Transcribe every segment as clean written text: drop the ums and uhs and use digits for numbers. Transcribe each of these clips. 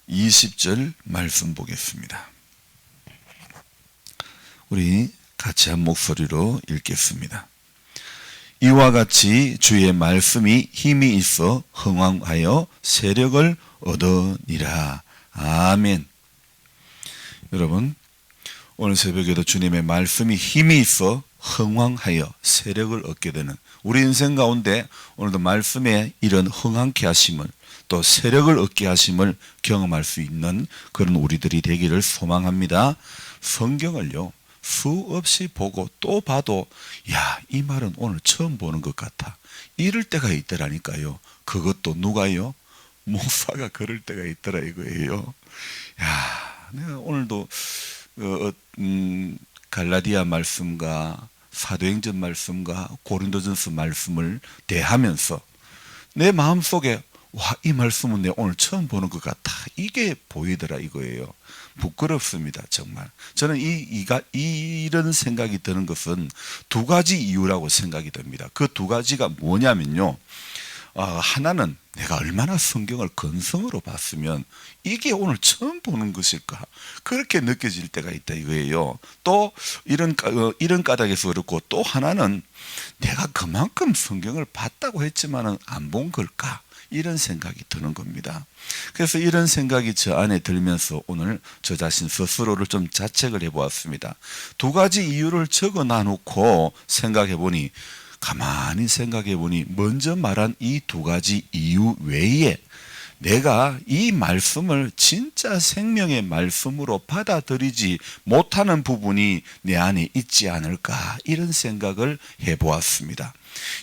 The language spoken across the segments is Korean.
20절 말씀 보겠습니다. 우리 같이 한 목소리로 읽겠습니다. 이와 같이 주의 말씀이 힘이 있어 흥왕하여 세력을 얻으니라. 아멘. 여러분, 오늘 새벽에도 주님의 말씀이 힘이 있어 흥왕하여 세력을 얻게 되는 우리 인생 가운데 오늘도 말씀에 이런 흥왕케 하심을 또 세력을 얻게 하심을 경험할 수 있는 그런 우리들이 되기를 소망합니다. 성경을요, 수없이 보고 또 봐도 야, 이 말은 오늘 처음 보는 것 같아. 이럴 때가 있더라니까요. 그것도 누가요? 목사가 그럴 때가 있더라 이거예요. 야, 내가 오늘도 갈라디아 말씀과 사도행전 말씀과 고린도전서 말씀을 대하면서 내 마음속에 와, 이 말씀은 내가 오늘 처음 보는 것 같아. 이게 보이더라 이거예요. 부끄럽습니다, 정말. 저는 이런 생각이 드는 것은 두 가지 이유라고 생각이 됩니다. 그 두 가지가 뭐냐면요. 하나는 내가 얼마나 성경을 근성으로 봤으면 이게 오늘 처음 보는 것일까? 그렇게 느껴질 때가 있다 이거예요. 또 이런 까닭에서 그렇고 또 하나는 내가 그만큼 성경을 봤다고 했지만은 안 본 걸까? 이런 생각이 드는 겁니다. 그래서 이런 생각이 저 안에 들면서 오늘 저 자신 스스로를 좀 자책을 해보았습니다. 두 가지 이유를 적어 놔놓고 생각해보니 가만히 생각해보니 먼저 말한 이 두 가지 이유 외에 내가 이 말씀을 진짜 생명의 말씀으로 받아들이지 못하는 부분이 내 안에 있지 않을까 이런 생각을 해보았습니다.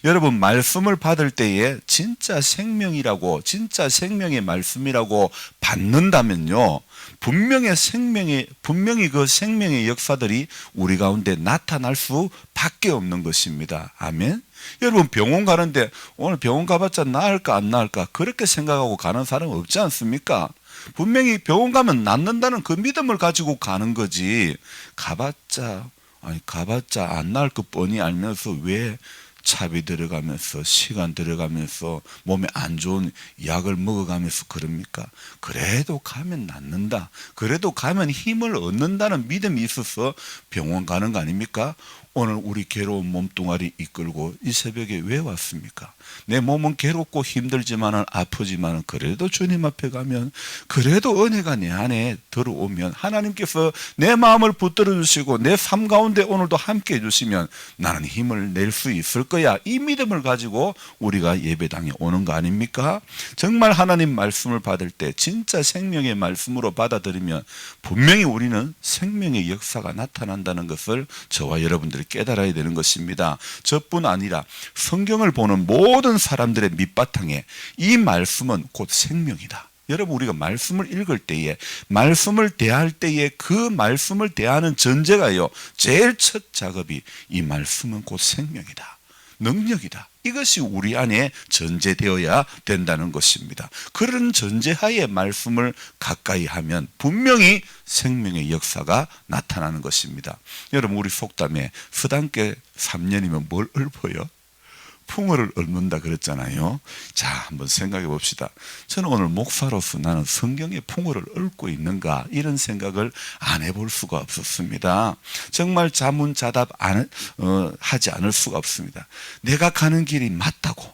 여러분, 말씀을 받을 때에 진짜 생명이라고 진짜 생명의 말씀이라고 받는다면요, 분명히 그 생명의 역사들이 우리 가운데 나타날 수밖에 없는 것입니다. 아멘. 여러분, 병원 가는데 오늘 병원 가봤자 나을까 안 나을까 그렇게 생각하고 가는 사람 없지 않습니까? 분명히 병원 가면 낫는다는 그 믿음을 가지고 가는 거지, 가봤자 안 나을 것 뻔히 알면서 왜 차비 들어가면서 시간 들어가면서 몸에 안 좋은 약을 먹어가면서 그럽니까? 그래도 가면 낫는다, 그래도 가면 힘을 얻는다는 믿음이 있어서 병원 가는 거 아닙니까? 오늘 우리 괴로운 몸뚱아리 이끌고 이 새벽에 왜 왔습니까? 내 몸은 괴롭고 힘들지만은 아프지만은 그래도 주님 앞에 가면, 그래도 은혜가 내 안에 들어오면 하나님께서 내 마음을 붙들어 주시고 내 삶 가운데 오늘도 함께 해 주시면 나는 힘을 낼 수 있을 거야, 이 믿음을 가지고 우리가 예배당에 오는 거 아닙니까? 정말 하나님 말씀을 받을 때 진짜 생명의 말씀으로 받아들이면 분명히 우리는 생명의 역사가 나타난다는 것을 저와 여러분들이 깨달아야 되는 것입니다. 저뿐 아니라 성경을 보는 모든 사람들의 밑바탕에 이 말씀은 곧 생명이다. 여러분, 우리가 말씀을 읽을 때에, 말씀을 대할 때에 그 말씀을 대하는 전제가요, 제일 첫 작업이 이 말씀은 곧 생명이다, 능력이다, 이것이 우리 안에 전제되어야 된다는 것입니다. 그런 전제하에 말씀을 가까이 하면 분명히 생명의 역사가 나타나는 것입니다. 여러분, 우리 속담에 서당께 3년이면 뭘 읊어요? 풍어를 읊는다 그랬잖아요. 자, 한번 생각해 봅시다. 저는 오늘 목사로서 나는 성경의 풍어를 읊고 있는가, 이런 생각을 안 해볼 수가 없었습니다. 정말 자문자답 하지 않을 수가 없습니다. 내가 가는 길이 맞다고,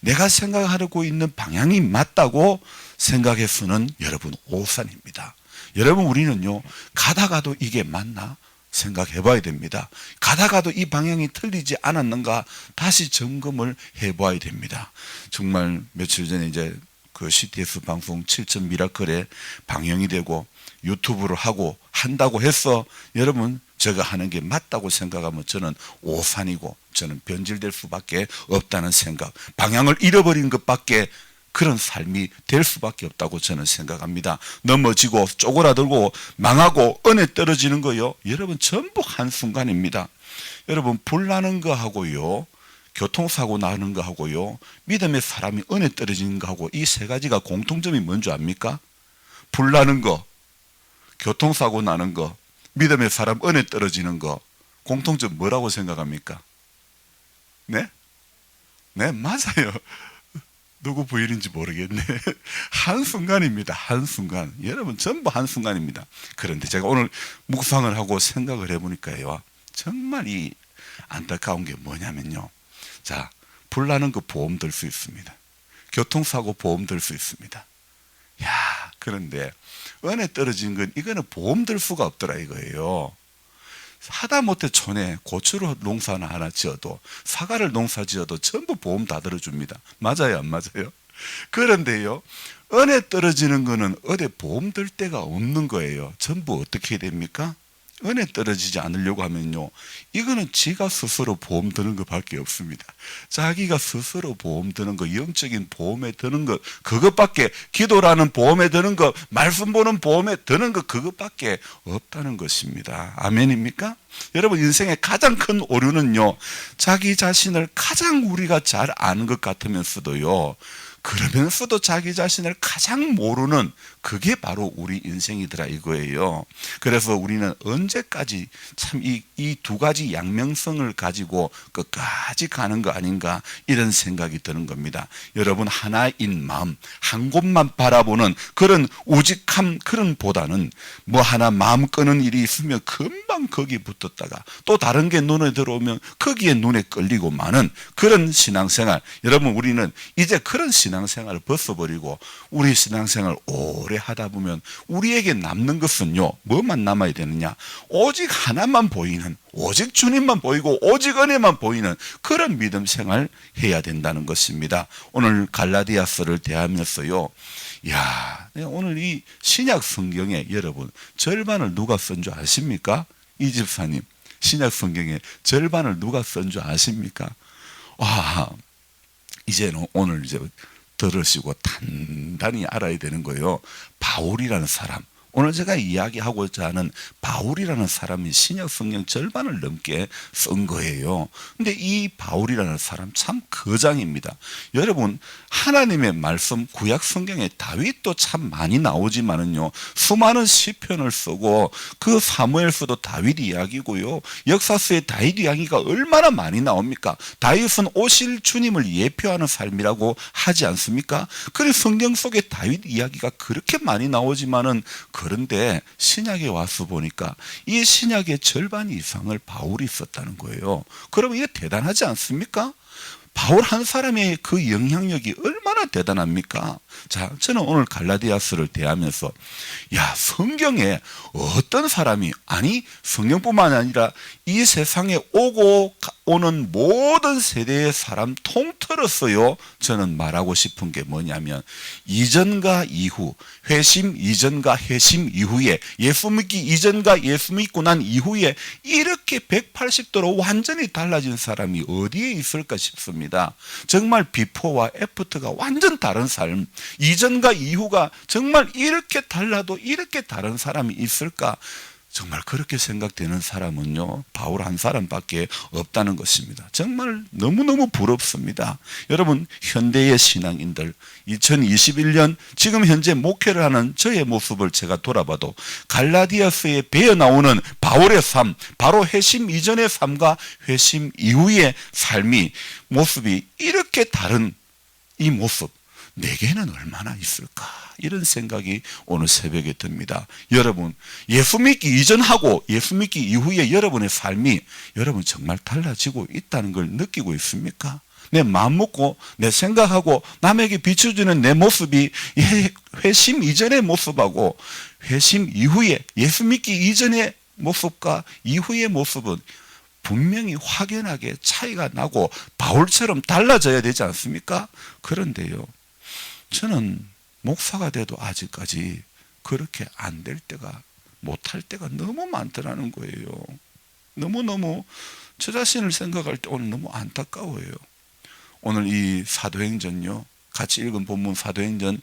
내가 생각하고 있는 방향이 맞다고 생각해서는 여러분 오산입니다. 여러분, 우리는요, 가다가도 이게 맞나 생각해 봐야 됩니다. 가다가도 이 방향이 틀리지 않았는가 다시 점검을 해 봐야 됩니다. 정말 며칠 전에 이제 그 CTS 방송 7천 미라클에 방영이 되고 유튜브를 하고 한다고 해서 여러분, 제가 하는 게 맞다고 생각하면 저는 오산이고 저는 변질될 수밖에 없다는 생각, 방향을 잃어버린 것밖에, 그런 삶이 될 수밖에 없다고 저는 생각합니다. 넘어지고 쪼그라들고 망하고 은혜 떨어지는 거요, 여러분 전부 한순간입니다. 여러분, 불 나는 거하고요, 교통사고 나는 거하고요, 믿음의 사람이 은혜 떨어지는 거하고 이 세 가지가 공통점이 뭔지 압니까? 불 나는 거, 교통사고 나는 거, 믿음의 사람 은혜 떨어지는 거, 공통점 뭐라고 생각합니까? 네? 네, 맞아요. 누구 부인인지 모르겠네. 한순간입니다. 한순간. 여러분 전부 한순간입니다. 그런데 제가 오늘 묵상을 하고 생각을 해보니까요, 정말 이 안타까운 게 뭐냐면요, 자, 불나는 거 보험 들 수 있습니다. 교통사고 보험 들 수 있습니다. 야, 그런데 은혜 떨어진 건 이거는 보험 들 수가 없더라 이거예요. 하다못해 촌에 고추를 농사나 하나 지어도, 사과를 농사 지어도 전부 보험 다 들어줍니다. 맞아요, 안 맞아요? 그런데요, 은혜 떨어지는 거는 어디 보험 들 데가 없는 거예요. 전부 어떻게 됩니까? 은혜 떨어지지 않으려고 하면요, 이거는 지가 스스로 보험 드는 것밖에 없습니다. 자기가 스스로 보험 드는 거, 영적인 보험에 드는 것, 그것밖에, 기도라는 보험에 드는 것, 말씀 보는 보험에 드는 것, 그것밖에 없다는 것입니다. 아멘입니까? 여러분, 인생의 가장 큰 오류는요, 자기 자신을 가장 우리가 잘 아는 것 같으면서도요, 그러면서도 자기 자신을 가장 모르는, 그게 바로 우리 인생이더라 이거예요. 그래서 우리는 언제까지 참 이 두 가지 양면성을 가지고 끝까지 가는 거 아닌가, 이런 생각이 드는 겁니다. 여러분, 하나인 마음, 한 곳만 바라보는 그런 우직함, 그런 보다는 뭐 하나 마음 끄는 일이 있으면 금방 거기 붙었다가 또 다른 게 눈에 들어오면 거기에 눈에 끌리고 마는 그런 신앙생활. 여러분, 우리는 이제 그런 신앙생활을 벗어버리고 우리 신앙생활 오래 하다 보면 우리에게 남는 것은요, 뭐만 남아야 되느냐, 오직 하나만 보이는, 오직 주님만 보이고 오직 은혜만 보이는 그런 믿음 생활 해야 된다는 것입니다. 오늘 갈라디아서를 대하면서요, 야, 오늘 이 신약 성경에 여러분 절반을 누가 쓴 줄 아십니까? 이 집사님, 신약 성경의 절반을 누가 쓴 줄 아십니까? 와, 이제는 오늘 이제 들으시고 단단히 알아야 되는 거예요. 바울이라는 사람, 오늘 제가 이야기하고자 하는 바울이라는 사람이 신약 성경 절반을 넘게 쓴 거예요. 근데 이 바울이라는 사람 참 거장입니다. 여러분, 하나님의 말씀, 구약 성경에 다윗도 참 많이 나오지만은요, 수많은 시편을 쓰고 그 사무엘서도 다윗 이야기고요, 역사서에 다윗 이야기가 얼마나 많이 나옵니까? 다윗은 오실 주님을 예표하는 삶이라고 하지 않습니까? 그래서 성경 속에 다윗 이야기가 그렇게 많이 나오지만은, 그런데 신약에 와서 보니까 이 신약의 절반 이상을 바울이 썼다는 거예요. 그러면 이게 대단하지 않습니까? 바울 한 사람의 그 영향력이 얼마나 대단합니까? 자, 저는 오늘 갈라디아서를 대하면서, 야, 성경에 어떤 사람이, 아니 성경뿐만 아니라 이 세상에 오고 오는 모든 세대의 사람 통틀어서요, 저는 말하고 싶은 게 뭐냐면, 이전과 이후, 회심 이전과 회심 이후에, 예수 믿기 이전과 예수 믿고 난 이후에 이렇게 180도로 완전히 달라진 사람이 어디에 있을까 싶습니다. 정말 비포와 애프터가 완전 다른 삶, 이전과 이후가 정말 이렇게 달라도 이렇게 다른 사람이 있을까? 정말 그렇게 생각되는 사람은요, 바울 한 사람밖에 없다는 것입니다. 정말 너무너무 부럽습니다. 여러분, 현대의 신앙인들, 2021년 지금 현재 목회를 하는 저의 모습을 제가 돌아봐도 갈라디아서에 배어 나오는 바울의 삶, 바로 회심 이전의 삶과 회심 이후의 삶이, 모습이 이렇게 다른 이 모습, 내게는 얼마나 있을까, 이런 생각이 오늘 새벽에 듭니다. 여러분, 예수 믿기 이전하고 예수 믿기 이후에 여러분의 삶이, 여러분 정말 달라지고 있다는 걸 느끼고 있습니까? 내 마음 먹고 내 생각하고 남에게 비춰주는 내 모습이 회심 이전의 모습하고 회심 이후에, 예수 믿기 이전의 모습과 이후의 모습은 분명히 확연하게 차이가 나고 바울처럼 달라져야 되지 않습니까? 그런데요, 저는 목사가 돼도 아직까지 그렇게 안 될 때가, 못할 때가 너무 많더라는 거예요. 너무너무 저 자신을 생각할 때 오늘 너무 안타까워요. 오늘 이 사도행전요, 같이 읽은 본문 사도행전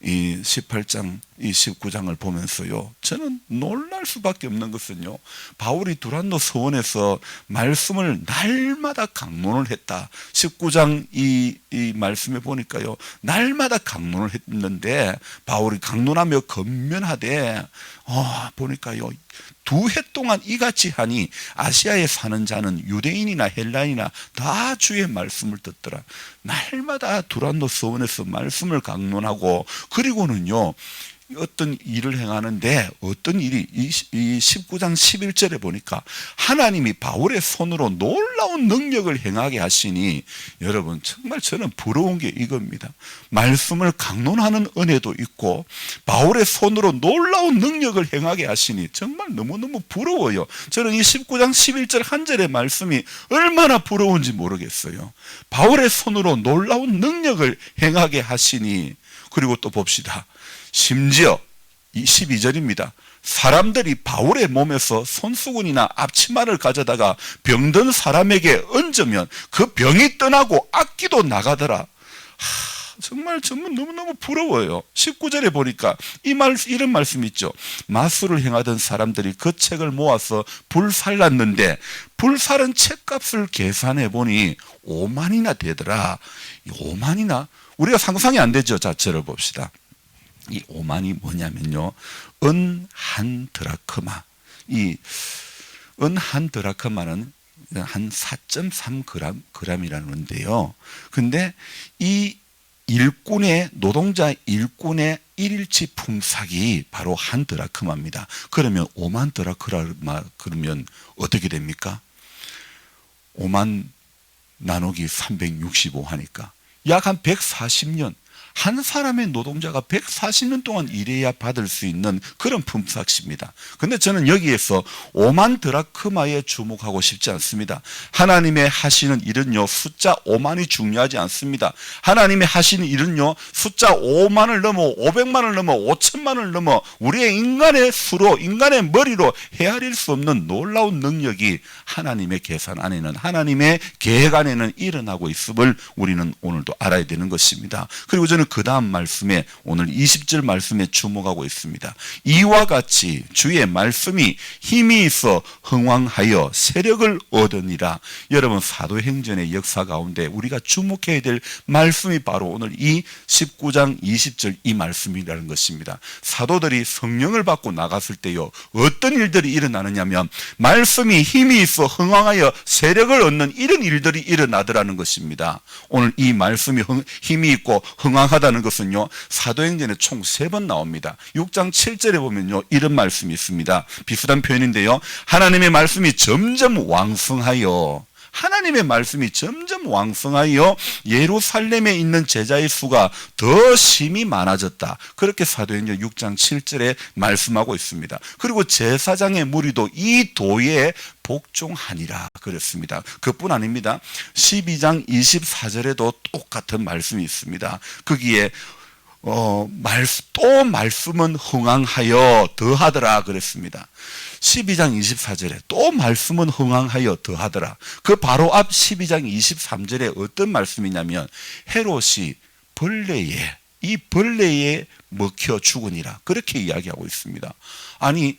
이 18장, 이 19장을 보면서요, 저는 놀랄 수밖에 없는 것은요, 바울이 두란노 서원에서 말씀을 날마다 강론을 했다. 19장 이 말씀에 보니까요, 날마다 강론을 했는데 바울이 강론하며 건면하되, 보니까요, 2해 동안 이같이 하니 아시아에 사는 자는 유대인이나 헬라인이나 다 주의 말씀을 듣더라. 날마다 두란노 서원에서 말씀을 강론하고, 그리고는요 어떤 일을 행하는데, 어떤 일이 이 19장 11절에 보니까 하나님이 바울의 손으로 놀라운 능력을 행하게 하시니, 여러분 정말 저는 부러운 게 이겁니다. 말씀을 강론하는 은혜도 있고 바울의 손으로 놀라운 능력을 행하게 하시니 정말 너무너무 부러워요. 저는 이 19장 11절 한 절의 말씀이 얼마나 부러운지 모르겠어요. 바울의 손으로 놀라운 능력을 행하게 하시니, 그리고 또 봅시다. 심지어 12절입니다. 사람들이 바울의 몸에서 손수건이나 앞치마를 가져다가 병든 사람에게 얹으면 그 병이 떠나고 악기도 나가더라. 정말 너무너무 부러워요. 19절에 보니까 이런 말씀 있죠. 마술을 행하던 사람들이 그 책을 모아서 불살랐는데 불살은 책값을 계산해 보니 5만이나 되더라. 5만이나? 우리가 상상이 안 되죠. 자, 들어봅시다. 이 5만이 뭐냐면요, 은 한 드라크마. 이 은 한 드라크마는 한 4.3g이라는 건데요. 근데 이 일꾼의, 노동자 일꾼의 일일치 품삯이 바로 한 드라크마입니다. 그러면 5만 드라크마, 그러면 어떻게 됩니까? 5만 나누기 365 하니까 약 한 140년, 한 사람의 노동자가 140년 동안 일해야 받을 수 있는 그런 품삯입니다. 근데 저는 여기에서 5만 드라크마에 주목하고 싶지 않습니다. 하나님의 하시는 일은요, 숫자 5만이 중요하지 않습니다. 하나님의 하시는 일은요, 숫자 5만을 넘어 500만을 넘어 5천만을 넘어 우리의 인간의 수로, 인간의 머리로 헤아릴 수 없는 놀라운 능력이 하나님의 계산 안에는, 하나님의 계획 안에는 일어나고 있음을 우리는 오늘도 알아야 되는 것입니다. 그리고 저는 그 다음 말씀에, 오늘 20절 말씀에 주목하고 있습니다. 이와 같이 주의 말씀이 힘이 있어 흥왕하여 세력을 얻으니라. 여러분, 사도행전의 역사 가운데 우리가 주목해야 될 말씀이 바로 오늘 이 19장 20절 이 말씀이라는 것입니다. 사도들이 성령을 받고 나갔을 때요, 어떤 일들이 일어나느냐면 말씀이 힘이 있어 흥왕하여 세력을 얻는 이런 일들이 일어나더라는 것입니다. 오늘 이 말씀이 힘이 있고 흥왕하다는 것은요, 사도행전에 총 3번 나옵니다. 6장 7절에 보면요, 이런 말씀이 있습니다. 비슷한 표현인데요, 하나님의 말씀이 점점 왕성하여, 하나님의 말씀이 점점 왕성하여 예루살렘에 있는 제자의 수가 더 심히 많아졌다. 그렇게 사도행전 6장 7절에 말씀하고 있습니다. 그리고 제사장의 무리도 이 도에 복종하니라 그랬습니다. 그뿐 아닙니다. 12장 24절에도 똑같은 말씀이 있습니다. 거기에 또 말씀은 흥왕하여 더하더라 그랬습니다. 12장 24절에 또 말씀은 흥왕하여 더하더라. 그 바로 앞 12장 23절에 어떤 말씀이냐면 헤롯이 이 벌레에 먹혀 죽으니라 그렇게 이야기하고 있습니다. 아니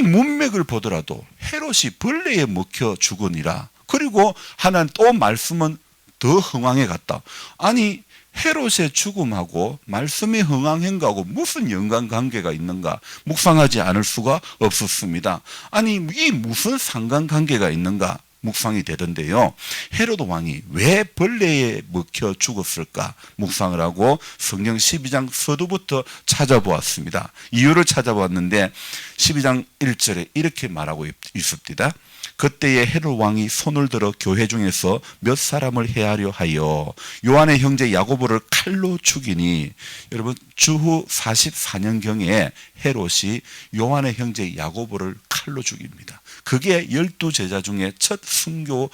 문맥을 보더라도 헤롯이 벌레에 먹혀 죽으니라, 그리고 하나는 또 말씀은 더 흥왕해 갔다. 아니 헤롯의 죽음하고 말씀이 흥왕한 거하고 무슨 연관관계가 있는가 묵상하지 않을 수가 없었습니다. 아니 이 무슨 상관관계가 있는가 묵상이 되던데요, 헤롯 왕이 왜 벌레에 먹혀 죽었을까 묵상을 하고 성경 12장 서두부터 찾아보았습니다. 이유를 찾아보았는데 12장 1절에 이렇게 말하고 있습니다. 그때에 헤롯 왕이 손을 들어 교회 중에서 몇 사람을 해하려 하여 요한의 형제 야고보를 칼로 죽이니, 여러분 주후 44년경에 헤롯이 요한의 형제 야고보를 칼로 죽입니다. 그게 12제자 중에 첫 순교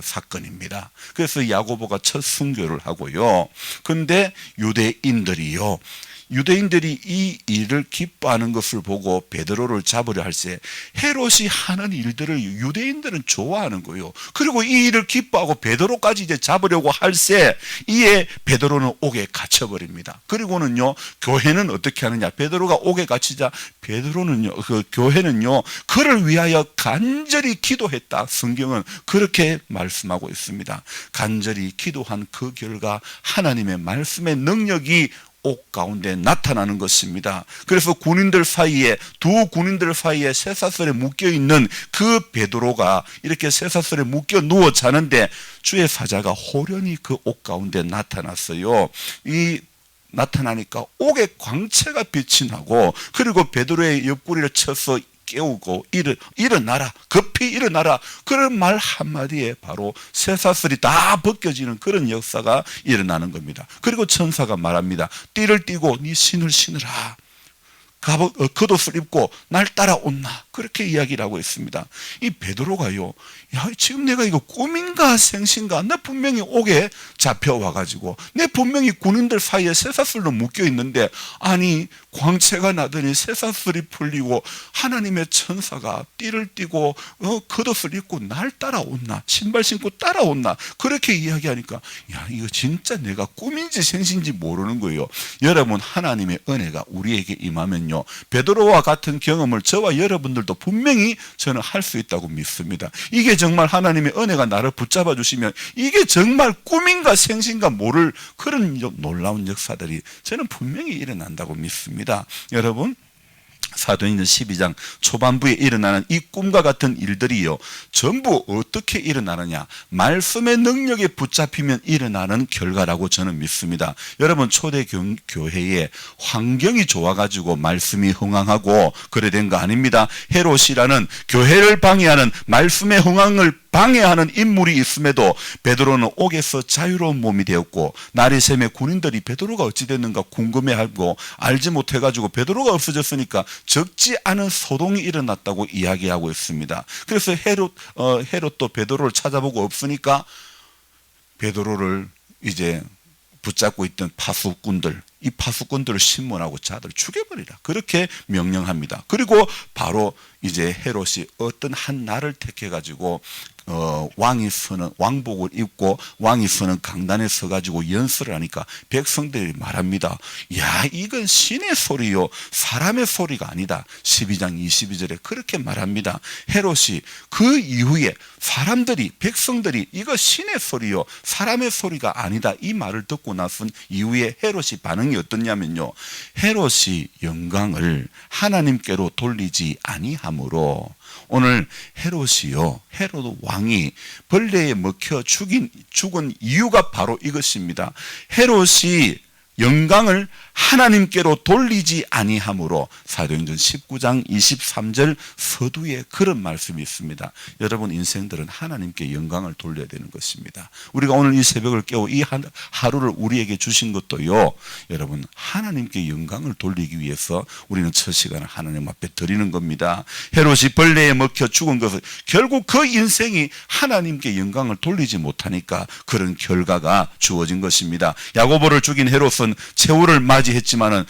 사건입니다. 그래서 야고보가 첫 순교를 하고요. 근데 유대인들이 이 일을 기뻐하는 것을 보고 베드로를 잡으려 할 때 헤롯이 하는 일들을 유대인들은 좋아하는 거예요. 그리고 이 일을 기뻐하고 베드로까지 이제 잡으려고 할 때 이에 베드로는 옥에 갇혀버립니다. 그리고는요, 교회는 어떻게 하느냐? 베드로가 옥에 갇히자 교회는요 그를 위하여 간절히 기도했다. 성경은 그렇게 말씀하고 있습니다. 간절히 기도한 그 결과 하나님의 말씀의 능력이 옥 가운데 나타나는 것입니다. 그래서 두 군인들 사이에 쇠사슬에 묶여있는 그 베드로가 이렇게 쇠사슬에 묶여 누워 자는데 주의 사자가 호련히 그 옥 가운데 나타났어요. 나타나니까 옥에 광채가 빛이 나고, 그리고 베드로의 옆구리를 쳐서 깨우고 일어나라, 급히 일어나라, 그런 말 한마디에 바로 쇠사슬이 다 벗겨지는 그런 역사가 일어나는 겁니다. 그리고 천사가 말합니다. 띠를 띠고 네 신을 신으라, 겉옷을 입고 날 따라온나, 그렇게 이야기를 하고 있습니다. 이 베드로가요, 야, 지금 내가 이거 꿈인가 생신가, 나 분명히 옥에 잡혀와가지고 내 분명히 군인들 사이에 쇠사슬로 묶여있는데, 아니 광채가 나더니 쇠사슬이 풀리고 하나님의 천사가 띠를 띠고 겉옷을 입고 날 따라온나, 신발 신고 따라온나, 그렇게 이야기하니까 야, 이거 진짜 내가 꿈인지 생신지 모르는 거예요. 여러분, 하나님의 은혜가 우리에게 임하면요, 베드로와 같은 경험을 저와 여러분들도 분명히 저는 할 수 있다고 믿습니다. 이게 정말 하나님의 은혜가 나를 붙잡아 주시면 이게 정말 꿈인가 생신가 모를 그런 놀라운 역사들이 저는 분명히 일어난다고 믿습니다. 여러분, 사도행전 12장 초반부에 일어나는 이 꿈과 같은 일들이요, 전부 어떻게 일어나느냐, 말씀의 능력에 붙잡히면 일어나는 결과라고 저는 믿습니다. 여러분, 초대 교회에 환경이 좋아가지고 말씀이 흥황하고 그래 된 거 아닙니다. 헤롯이라는 교회를 방해하는, 말씀의 흥황을 방해하는 인물이 있음에도 베드로는 옥에서 자유로운 몸이 되었고, 날이 새매 군인들이 베드로가 어찌 됐는가 궁금해하고 알지 못해가지고 베드로가 없어졌으니까 적지 않은 소동이 일어났다고 이야기하고 있습니다. 그래서 헤롯도 베드로를 찾아보고 없으니까 베드로를 이제 붙잡고 있던 파수꾼들, 이 파수꾼들을 신문하고 자들 죽여버리라, 그렇게 명령합니다. 그리고 바로 이제 헤롯이 어떤 한 날을 택해 가지고 왕이 서는 왕복을 입고 왕이 서는 강단에 서 가지고 연설을 하니까 백성들이 말합니다. 야, 이건 신의 소리요, 사람의 소리가 아니다. 12장 22절에 그렇게 말합니다. 헤롯이 그 이후에 사람들이, 백성들이 이거 신의 소리요, 사람의 소리가 아니다, 이 말을 듣고 나선 이후에 헤롯이 반응이 어떻냐면요, 헤롯이 영광을 하나님께로 돌리지 아니하므로, 오늘 헤롯이요, 헤롯 왕이 벌레에 먹혀 죽은 이유가 바로 이것입니다. 헤롯이 영광을 하나님께로 돌리지 아니하므로, 사도행전 19장 23절 서두에 그런 말씀이 있습니다. 여러분, 인생들은 하나님께 영광을 돌려야 되는 것입니다. 우리가 오늘 이 새벽을 깨워 이 하루를 우리에게 주신 것도요, 여러분, 하나님께 영광을 돌리기 위해서 우리는 첫 시간을 하나님 앞에 드리는 겁니다. 헤롯이 벌레에 먹혀 죽은 것은 결국 그 인생이 하나님께 영광을 돌리지 못하니까 그런 결과가 주어진 것입니다. 야고보를 죽인 헤롯은 최후를 맞이했지만은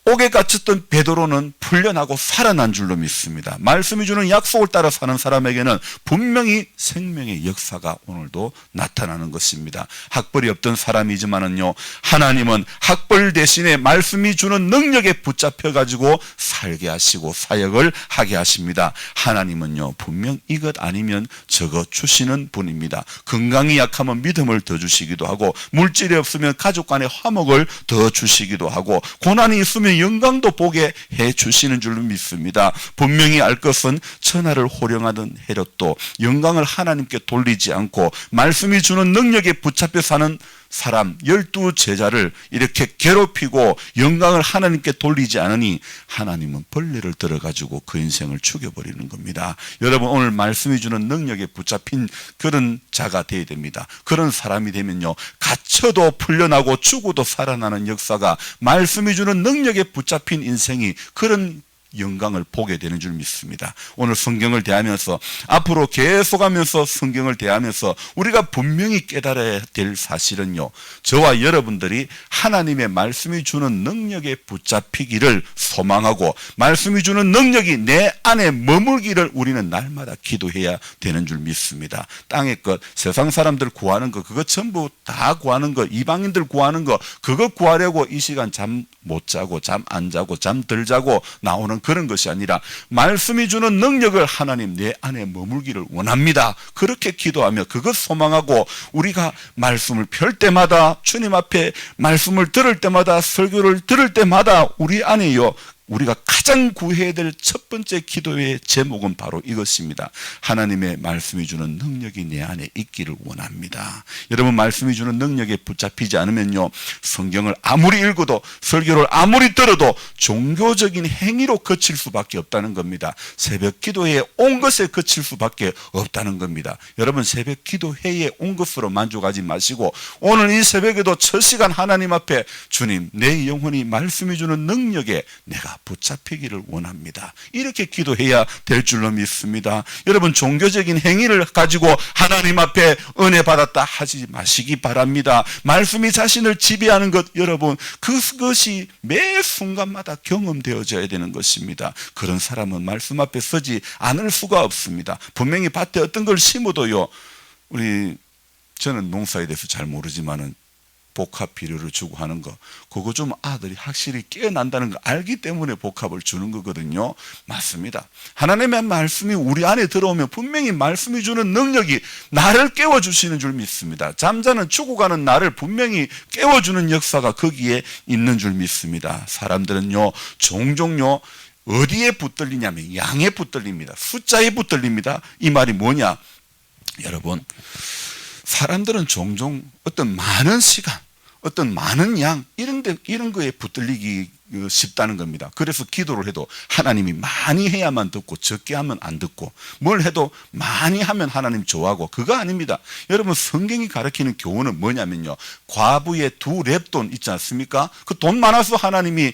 옥에 갇혔던 베드로는 풀려나고 살아난 줄로 믿습니다. 말씀이 주는 약속을 따라 사는 사람에게는 분명히 생명의 역사가 오늘도 나타나는 것입니다. 학벌이 없던 사람이지만은요, 하나님은 학벌 대신에 말씀이 주는 능력에 붙잡혀 가지고 살게 하시고 사역을 하게 하십니다. 하나님은요, 분명 이것 아니면 저것 주시는 분입니다. 건강이 약하면 믿음을 더 주시기도 하고, 물질이 없으면 가족 간의 화목을 더 주시기도 하고, 고난이 있으면 영광도 보게 해 주시는 줄로 믿습니다. 분명히 알 것은 천하를 호령하던 헤롯도 영광을 하나님께 돌리지 않고 말씀이 주는 능력에 붙잡혀 사는 사람 12제자를 이렇게 괴롭히고 영광을 하나님께 돌리지 않으니 하나님은 벌레를 들어가지고 그 인생을 죽여버리는 겁니다. 여러분, 오늘 말씀이 주는 능력에 붙잡힌 그런 자가 되어야 됩니다. 그런 사람이 되면요, 갇혀도 풀려나고 죽어도 살아나는 역사가, 말씀이 주는 능력에 붙잡힌 인생이 그런 영광을 보게 되는 줄 믿습니다. 오늘 성경을 대하면서, 앞으로 계속하면서 성경을 대하면서 우리가 분명히 깨달아야 될 사실은요, 저와 여러분들이 하나님의 말씀이 주는 능력에 붙잡히기를 소망하고 말씀이 주는 능력이 내 안에 머물기를 우리는 날마다 기도해야 되는 줄 믿습니다. 땅의 것, 세상 사람들 구하는 것, 그거 전부 다 구하는 것, 이방인들 구하는 것, 그거 구하려고 이 시간 잠 못 자고 잠 안 자고 잠 덜 자고 나오는 그런 것이 아니라 말씀이 주는 능력을 하나님 내 안에 머물기를 원합니다. 그렇게 기도하며 그것 소망하고 우리가 말씀을 펼 때마다 주님 앞에 말씀을 들을 때마다 설교를 들을 때마다 우리 안에요 우리가 가장 구해야 될 첫 번째 기도의 제목은 바로 이것입니다. 하나님의 말씀이 주는 능력이 내 안에 있기를 원합니다. 여러분 말씀이 주는 능력에 붙잡히지 않으면요 성경을 아무리 읽어도 설교를 아무리 들어도 종교적인 행위로 그칠 수밖에 없다는 겁니다. 새벽 기도에 온 것에 그칠 수밖에 없다는 겁니다. 여러분 새벽 기도회에 온 것으로 만족하지 마시고 오늘 이 새벽에도 첫 시간 하나님 앞에 주님 내 영혼이 말씀이 주는 능력에 내가 붙잡히기를 원합니다. 이렇게 기도해야 될 줄로 믿습니다. 여러분 종교적인 행위를 가지고 하나님 앞에 은혜 받았다 하지 마시기 바랍니다. 말씀이 자신을 지배하는 것 여러분 그것이 매 순간마다 경험되어져야 되는 것입니다. 그런 사람은 말씀 앞에 서지 않을 수가 없습니다. 분명히 밭에 어떤 걸 심어도요 저는 농사에 대해서 잘 모르지만은 복합 비료를 주고 하는 거 그거 좀 아들이 확실히 깨어난다는 거 알기 때문에 복합을 주는 거거든요. 맞습니다. 하나님의 말씀이 우리 안에 들어오면 분명히 말씀이 주는 능력이 나를 깨워주시는 줄 믿습니다. 잠자는 죽어가는 나를 분명히 깨워주는 역사가 거기에 있는 줄 믿습니다. 사람들은요 종종요 어디에 붙들리냐면 양에 붙들립니다. 숫자에 붙들립니다. 이 말이 뭐냐 여러분 사람들은 종종 어떤 많은 시간, 어떤 많은 양 이런 거에 붙들리기 쉽다는 겁니다. 그래서 기도를 해도 하나님이 많이 해야만 듣고 적게 하면 안 듣고 뭘 해도 많이 하면 하나님 좋아하고 그거 아닙니다. 여러분 성경이 가르치는 교훈은 뭐냐면요. 과부의 2렙돈 있지 않습니까? 그 돈 많아서 하나님이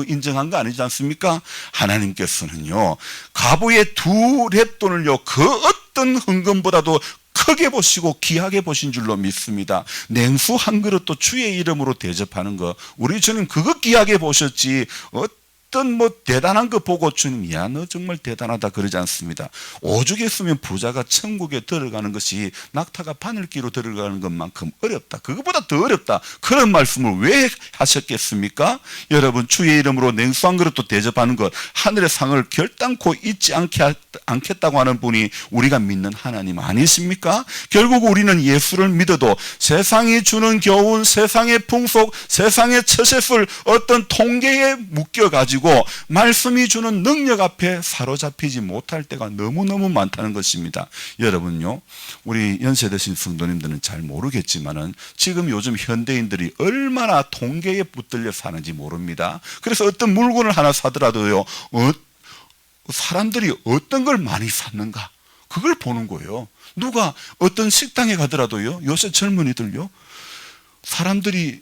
인정한 거 아니지 않습니까? 하나님께서는요. 과부의 2렙돈을요. 그 어떤 헌금보다도 크게 보시고 귀하게 보신 줄로 믿습니다. 냉수 한 그릇도 주의 이름으로 대접하는 거 우리 주님 그거 귀하게 보셨지 어떤 대단한 거 보고 주님 야 너 정말 대단하다 그러지 않습니다. 오죽했으면 부자가 천국에 들어가는 것이 낙타가 바늘기로 들어가는 것만큼 어렵다. 그것보다 더 어렵다. 그런 말씀을 왜 하셨겠습니까? 여러분 주의 이름으로 냉수 한 그릇도 대접하는 것 하늘의 상을 결단코 잊지 않겠다고 하는 분이 우리가 믿는 하나님 아니십니까? 결국 우리는 예수를 믿어도 세상이 주는 교훈, 세상의 풍속, 세상의 처세술 어떤 통계에 묶여가지고 말씀이 주는 능력 앞에 사로잡히지 못할 때가 너무너무 많다는 것입니다. 여러분요 우리 연세 드신 성도님들은 잘 모르겠지만은 지금 요즘 현대인들이 얼마나 통계에 붙들려 사는지 모릅니다. 그래서 어떤 물건을 하나 사더라도요 사람들이 어떤 걸 많이 샀는가 그걸 보는 거예요. 누가 어떤 식당에 가더라도요 요새 젊은이들요 사람들이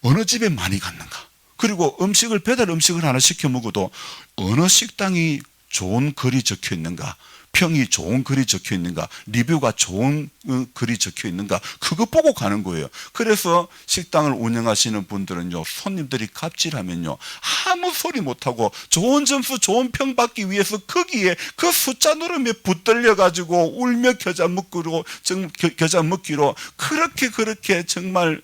어느 집에 많이 갔는가 그리고 배달 음식을 하나 시켜 먹어도 어느 식당이 좋은 글이 적혀 있는가 평이 좋은 글이 적혀 있는가 리뷰가 좋은 글이 적혀 있는가 그거 보고 가는 거예요. 그래서 식당을 운영하시는 분들은요 손님들이 갑질하면요 아무 소리 못하고 좋은 점수 좋은 평 받기 위해서 거기에 그 숫자 누름에 붙들려 가지고 울며 겨자 먹기로 그렇게 정말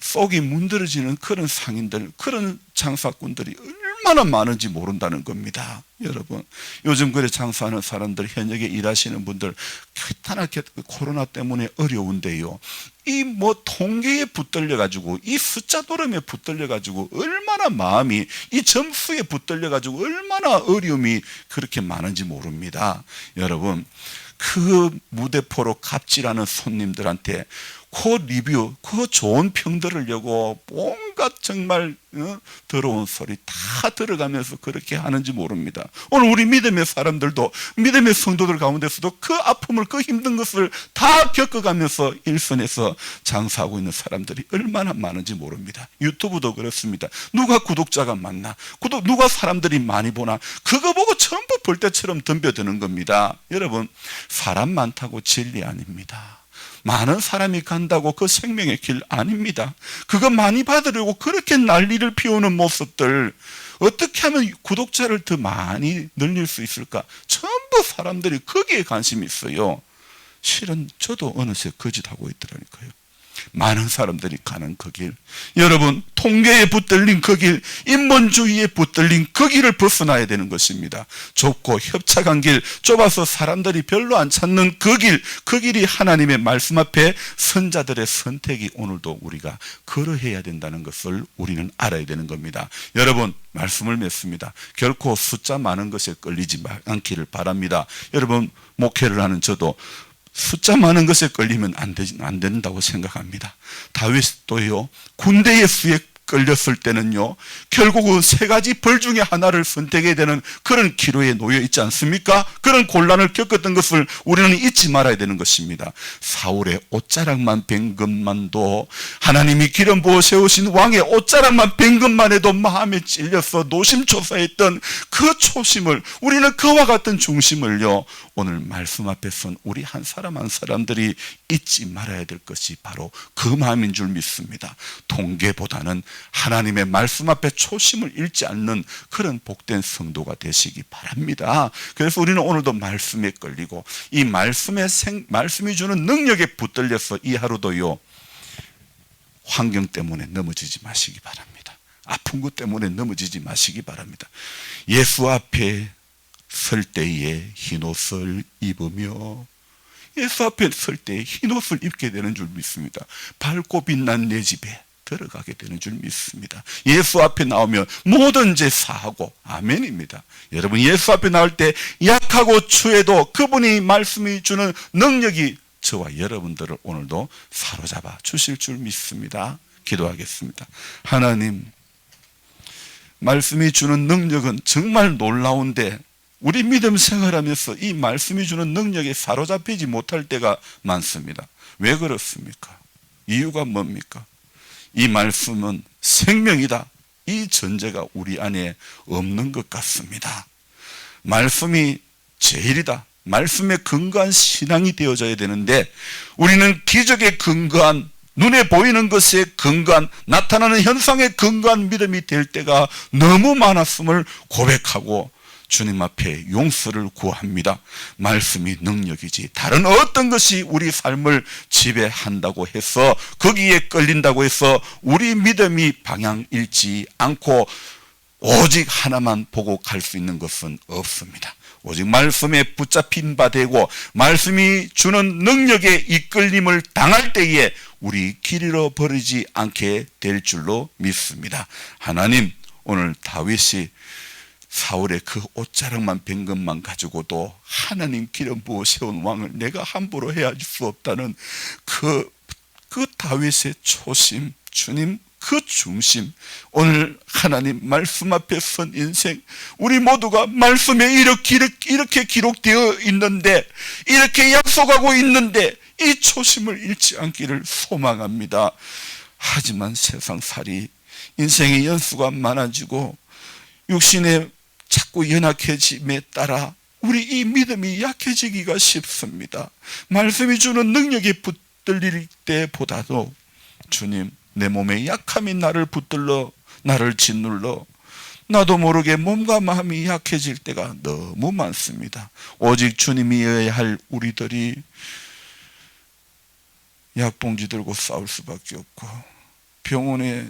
속이 문드러지는 그런 상인들 그런 장사꾼들이 얼마나 많은지 모른다는 겁니다. 여러분 요즘 그래 장사하는 사람들 현역에 일하시는 분들 희탄하게 코로나 때문에 어려운데요 이 통계에 붙들려 가지고 이 숫자 도름에 붙들려 가지고 얼마나 마음이 이 점수에 붙들려 가지고 얼마나 어려움이 그렇게 많은지 모릅니다. 여러분 그 무대포로 갑질하는 손님들한테 그 리뷰, 그 좋은 평들을 여고 온갖 정말 더러운 소리 다 들어가면서 그렇게 하는지 모릅니다. 오늘 우리 믿음의 사람들도 믿음의 성도들 가운데서도 그 아픔을 그 힘든 것을 다 겪어가면서 일선에서 장사하고 있는 사람들이 얼마나 많은지 모릅니다. 유튜브도 그렇습니다. 누가 구독자가 많나 누가 사람들이 많이 보나 그거 보고 전부 볼 때처럼 덤벼드는 겁니다. 여러분 사람 많다고 진리 아닙니다. 많은 사람이 간다고 그 생명의 길 아닙니다. 그거 많이 받으려고 그렇게 난리를 피우는 모습들 어떻게 하면 구독자를 더 많이 늘릴 수 있을까? 전부 사람들이 거기에 관심이 있어요. 실은 저도 어느새 거짓하고 있더라니까요. 많은 사람들이 가는 그 길, 여러분 통계에 붙들린 그 길, 인본주의에 붙들린 그 길을 벗어나야 되는 것입니다. 좁고 협착한 길, 좁아서 사람들이 별로 안 찾는 그 길, 그 길이 하나님의 말씀 앞에 선자들의 선택이 오늘도 우리가 걸어야 된다는 것을 우리는 알아야 되는 겁니다. 여러분 말씀을 맺습니다. 결코 숫자 많은 것에 끌리지 않기를 바랍니다. 여러분 목회를 하는 저도 숫자 많은 것에 끌리면 안 된다고 생각합니다. 다윗도요, 군대의 수에 끌렸을 때는요, 결국은 세 가지 벌 중에 하나를 선택해야 되는 그런 기로에 놓여 있지 않습니까? 그런 곤란을 겪었던 것을 우리는 잊지 말아야 되는 것입니다. 사울의 옷자락만 뵌 것만도, 하나님이 기름 부어 세우신 왕의 옷자락만 뵌 것만 해도 마음에 찔려서 노심초사했던 그 초심을, 우리는 그와 같은 중심을요, 오늘 말씀 앞에 선 우리 한 사람 한 사람들이 잊지 말아야 될 것이 바로 그 마음인 줄 믿습니다. 통계보다는 하나님의 말씀 앞에 초심을 잃지 않는 그런 복된 성도가 되시기 바랍니다. 그래서 우리는 오늘도 말씀에 끌리고 이 말씀이 주는 능력에 붙들려서 이 하루도요, 환경 때문에 넘어지지 마시기 바랍니다. 아픈 것 때문에 넘어지지 마시기 바랍니다. 예수 앞에 설 때에 흰옷을 입으며, 예수 앞에 설 때에 흰옷을 입게 되는 줄 믿습니다. 밝고 빛난 내 집에 들어가게 되는 줄 믿습니다. 예수 앞에 나오면 모든 죄 사하고, 아멘입니다. 여러분 예수 앞에 나올 때 약하고 추해도 그분이 말씀이 주는 능력이 저와 여러분들을 오늘도 사로잡아 주실 줄 믿습니다. 기도하겠습니다. 하나님, 말씀이 주는 능력은 정말 놀라운데 우리 믿음 생활하면서 이 말씀이 주는 능력에 사로잡히지 못할 때가 많습니다. 왜 그렇습니까? 이유가 뭡니까? 이 말씀은 생명이다, 이 전제가 우리 안에 없는 것 같습니다. 말씀이 제일이다, 말씀에 근거한 신앙이 되어져야 되는데 우리는 기적에 근거한, 눈에 보이는 것에 근거한, 나타나는 현상에 근거한 믿음이 될 때가 너무 많았음을 고백하고 주님 앞에 용서를 구합니다. 말씀이 능력이지 다른 어떤 것이 우리 삶을 지배한다고 해서, 거기에 끌린다고 해서 우리 믿음이 방향 잃지 않고 오직 하나만 보고 갈 수 있는 것은 없습니다. 오직 말씀에 붙잡힌 바 되고 말씀이 주는 능력에 이끌림을 당할 때에 우리 길 잃어버리지 않게 될 줄로 믿습니다. 하나님, 오늘 다윗이 사울의 그 옷자락만 뵌 것만 가지고도 하나님 기름 부어 세운 왕을 내가 함부로 헤아릴 수 없다는 그 다윗의 초심, 주님 그 중심, 오늘 하나님 말씀 앞에 선 인생, 우리 모두가 말씀에 이렇게 기록되어 있는데, 이렇게 약속하고 있는데 이 초심을 잃지 않기를 소망합니다. 하지만 세상살이, 인생의 연수가 많아지고 육신의 자꾸 연약해짐에 따라 우리 이 믿음이 약해지기가 쉽습니다. 말씀이 주는 능력에 붙들릴 때보다도 주님, 내 몸의 약함이 나를 붙들러 나를 짓눌러 나도 모르게 몸과 마음이 약해질 때가 너무 많습니다. 오직 주님이어야 할 우리들이 약봉지 들고 싸울 수밖에 없고 병원에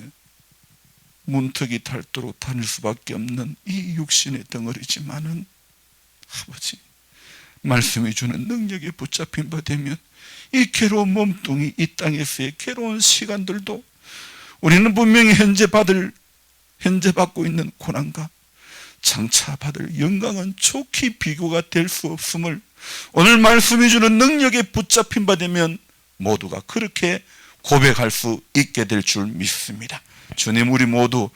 문턱이 닳도록 다닐 수밖에 없는 이 육신의 덩어리지만은, 아버지, 말씀이 주는 능력에 붙잡힌 바 되면 이 괴로운 몸뚱이, 이 땅에서의 괴로운 시간들도 우리는 분명히 현재 받고 있는 고난과 장차 받을 영광은 좋게 비교가 될 수 없음을 오늘 말씀이 주는 능력에 붙잡힌 바 되면 모두가 그렇게 고백할 수 있게 될 줄 믿습니다. 주님, 우리 모두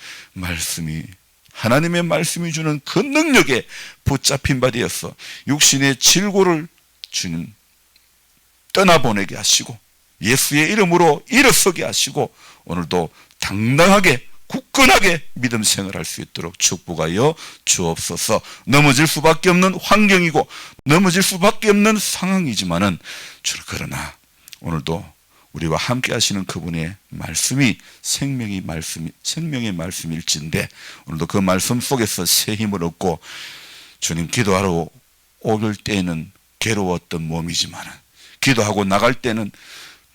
하나님의 말씀이 주는 그 능력에 붙잡힌 바 되어서 육신의 질고를 주님 떠나보내게 하시고 예수의 이름으로 일어서게 하시고 오늘도 당당하게 굳건하게 믿음 생활할 수 있도록 축복하여 주옵소서. 넘어질 수밖에 없는 환경이고 넘어질 수밖에 없는 상황이지만은 그러나 오늘도 우리와 함께 하시는 그분의 말씀이 생명의 말씀일진데 오늘도 그 말씀 속에서 새 힘을 얻고 주님 기도하러 올 때에는 괴로웠던 몸이지만 기도하고 나갈 때는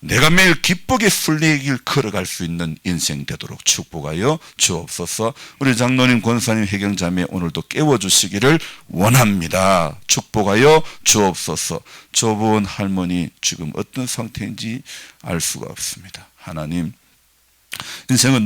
내가 매일 기쁘게 순례의 길 걸어갈 수 있는 인생 되도록 축복하여 주옵소서. 우리 장로님, 권사님, 회경자매 오늘도 깨워주시기를 원합니다. 축복하여 주옵소서. 저분 할머니 지금 어떤 상태인지 알 수가 없습니다. 하나님, 인생은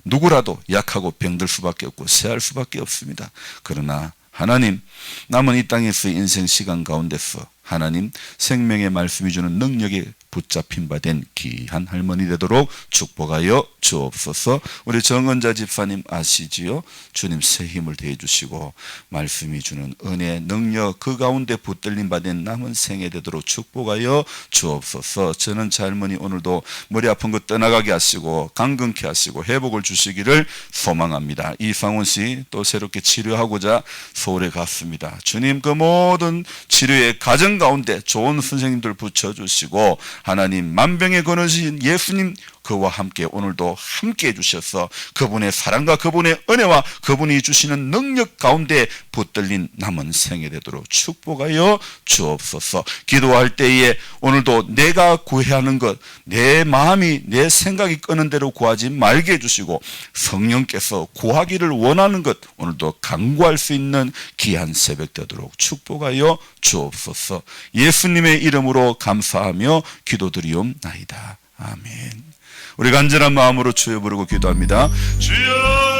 누구라도 약하고 병들 수밖에 없고 쇠할 수밖에 없습니다. 그러나 하나님, 남은 이 땅에서의 인생 시간 가운데서 하나님 생명의 말씀이 주는 능력에 붙잡힌 바 된 귀한 할머니 되도록 축복하여 주옵소서. 우리 정은자 집사님 아시지요? 주님 새 힘을 더해 주시고 말씀이 주는 은혜, 능력 그 가운데 붙들림 바 된 남은 생애 되도록 축복하여 주옵소서. 저는 제 할머니 오늘도 머리 아픈 거 떠나가게 하시고 강건케 하시고 회복을 주시기를 소망합니다. 이상훈 씨 또 새롭게 치료하고자 서울에 갔습니다. 주님 그 모든 치료의 과정 가운데 좋은 선생님들 붙여주시고 하나님 만병의 근원이신 예수님 그와 함께 오늘도 함께 해주셔서 그분의 사랑과 그분의 은혜와 그분이 주시는 능력 가운데 붙들린 남은 생애 되도록 축복하여 주옵소서. 기도할 때에 오늘도 내가 구해하는 것, 내 마음이 내 생각이 끄는 대로 구하지 말게 해주시고 성령께서 구하기를 원하는 것 오늘도 간구할 수 있는 귀한 새벽 되도록 축복하여 주옵소서. 예수님의 이름으로 감사하며 기도드리옵나이다. 아멘. 우리 간절한 마음으로 주여 부르고 기도합니다. 주여